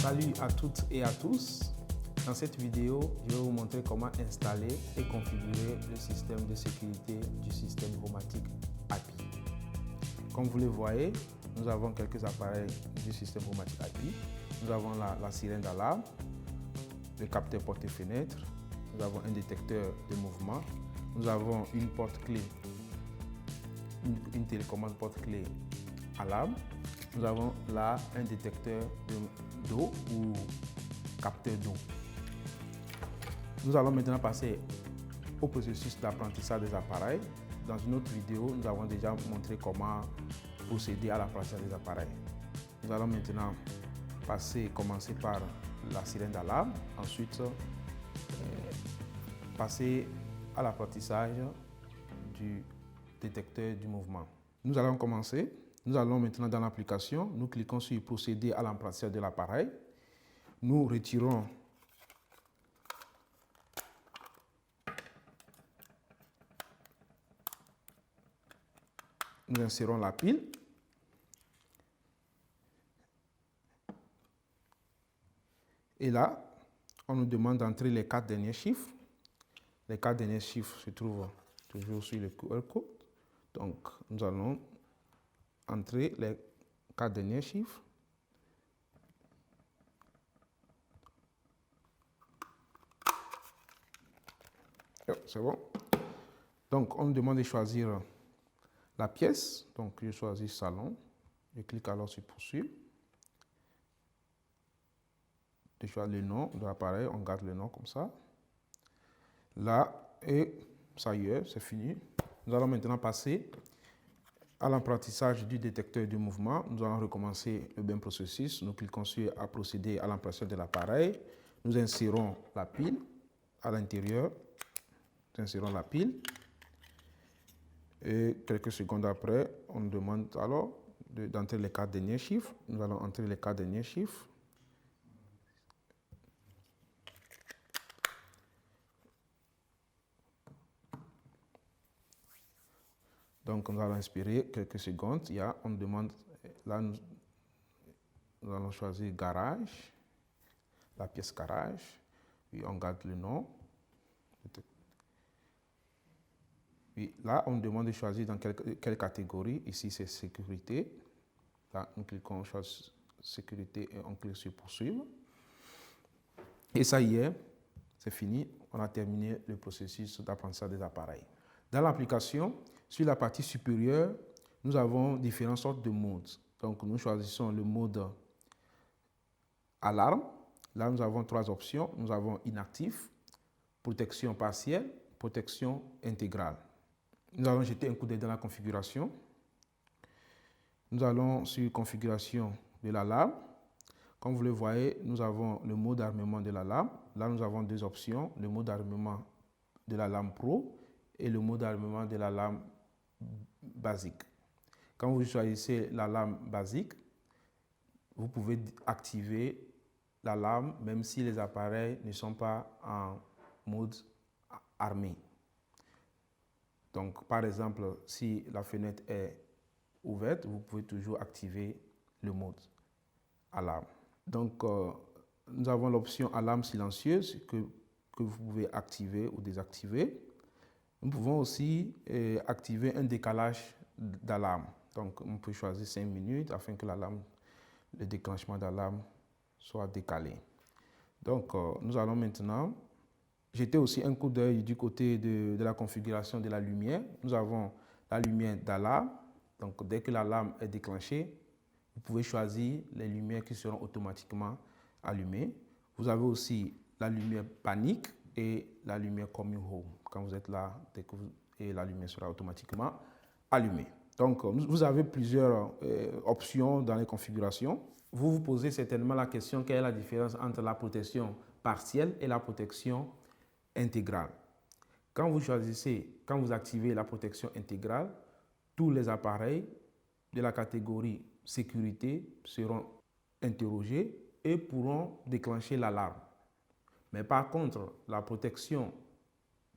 Salut à toutes et à tous. Dans cette vidéo, je vais vous montrer comment installer et configurer le système de sécurité du système informatique API. Comme vous le voyez, nous avons quelques appareils du système informatique API. Nous avons la sirène d'alarme, le capteur porte et fenêtre, nous avons un détecteur de mouvement, nous avons une porte clé, une télécommande porte clé alarme. Nous avons là un détecteur d'eau ou capteur d'eau. Nous allons maintenant passer au processus d'apprentissage des appareils. Dans une autre vidéo, nous avons déjà montré comment procéder à l'apprentissage des appareils. Nous allons maintenant commencer par la sirène d'alarme, ensuite passer à l'apprentissage du détecteur du mouvement. Nous allons commencer. Nous allons maintenant dans l'application, nous cliquons sur procéder à l'apprentissage de l'appareil. Nous retirons nous insérons la pile. Et là, on nous demande d'entrer les 4 derniers chiffres. Les 4 derniers chiffres se trouvent toujours sur le QR code. Donc, nous allons entrer les 4 derniers chiffres. C'est bon. Donc, on me demande de choisir la pièce. Donc, je choisis salon. Je clique alors sur poursuivre. Je choisis le nom de l'appareil. On garde le nom comme ça. Là, et ça y est, c'est fini. Nous allons maintenant passer à l'apprentissage du détecteur du mouvement. Nous allons recommencer le même processus. Nous cliquons sur « Procéder à l'apprentissage de l'appareil ». Nous insérons la pile à l'intérieur. Nous insérons la pile. Et quelques secondes après, on nous demande alors d'entrer les 4 derniers chiffres. Nous allons entrer les 4 derniers chiffres. Donc, nous allons inspirer quelques secondes. On nous demande, là, nous allons choisir garage, la pièce garage. Puis, on garde le nom. Puis, là, on nous demande de choisir dans quelle catégorie. Ici, c'est sécurité. Là, nous cliquons sur sécurité et on clique sur poursuivre. Et ça y est, c'est fini. On a terminé le processus d'apprentissage des appareils. Dans l'application, sur la partie supérieure, nous avons différentes sortes de modes. Donc, nous choisissons le mode alarme. Là, nous avons 3 options. Nous avons inactif, protection partielle, protection intégrale. Nous allons jeter un coup d'œil dans la configuration. Nous allons sur configuration de l'alarme. Comme vous le voyez, nous avons le mode d'armement de l'alarme. Là, nous avons 2 options, le mode d'armement de l'alarme pro et le mode d'armement de l'alarme basique. Quand vous choisissez l'alarme basique, vous pouvez activer l'alarme même si les appareils ne sont pas en mode armé. Donc, par exemple, si la fenêtre est ouverte, vous pouvez toujours activer le mode alarme. Donc, nous avons l'option alarme silencieuse que vous pouvez activer ou désactiver. Nous pouvons aussi activer un décalage d'alarme. Donc, on peut choisir 5 minutes afin que le déclenchement d'alarme soit décalé. Donc, nous allons maintenant jeter aussi un coup d'œil du côté de la configuration de la lumière. Nous avons la lumière d'alarme. Donc, dès que l'alarme est déclenchée, vous pouvez choisir les lumières qui seront automatiquement allumées. Vous avez aussi la lumière panique et la lumière coming home. Quand vous êtes là, et la lumière sera automatiquement allumée. Donc, vous avez plusieurs options dans les configurations. Vous vous posez certainement la question, quelle est la différence entre la protection partielle et la protection intégrale? Quand vous activez la protection intégrale, tous les appareils de la catégorie sécurité seront interrogés et pourront déclencher l'alarme. Mais par contre, la protection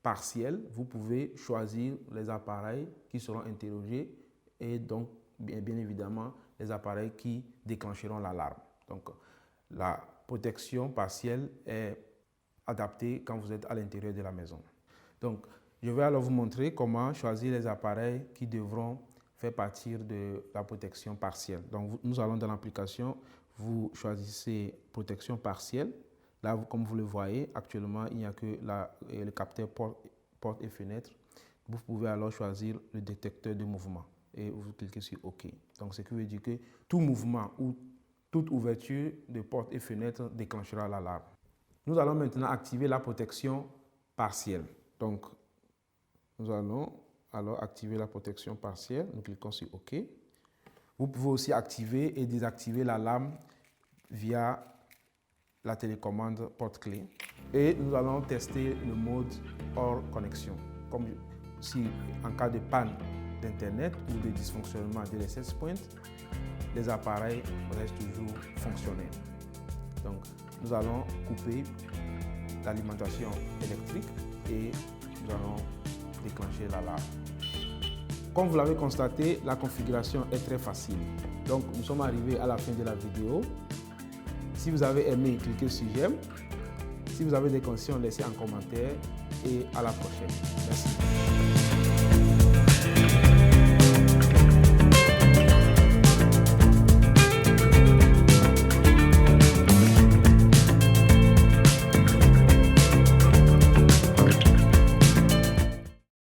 partielle, vous pouvez choisir les appareils qui seront interrogés et donc, bien évidemment, les appareils qui déclencheront l'alarme. Donc, la protection partielle est adaptée quand vous êtes à l'intérieur de la maison. Donc, je vais alors vous montrer comment choisir les appareils qui devront faire partie de la protection partielle. Donc, nous allons dans l'application, vous choisissez protection partielle. Là, comme vous le voyez, actuellement, il n'y a que le capteur porte et fenêtre. Vous pouvez alors choisir le détecteur de mouvement et vous cliquez sur OK. Donc, ce qui veut dire que tout mouvement ou toute ouverture de porte et fenêtre déclenchera l'alarme. Nous allons maintenant activer la protection partielle. Donc, nous allons alors activer la protection partielle. Nous cliquons sur OK. Vous pouvez aussi activer et désactiver l'alarme via la télécommande porte-clé. Et nous allons tester le mode hors connexion. Comme si en cas de panne d'Internet ou de dysfonctionnement de l'access point, les appareils restent toujours fonctionnels. Donc, nous allons couper l'alimentation électrique et nous allons déclencher l'alarme. Comme vous l'avez constaté, la configuration est très facile. Donc, nous sommes arrivés à la fin de la vidéo. Si vous avez aimé, cliquez sur j'aime. Si vous avez des questions, laissez un commentaire et à la prochaine. Merci.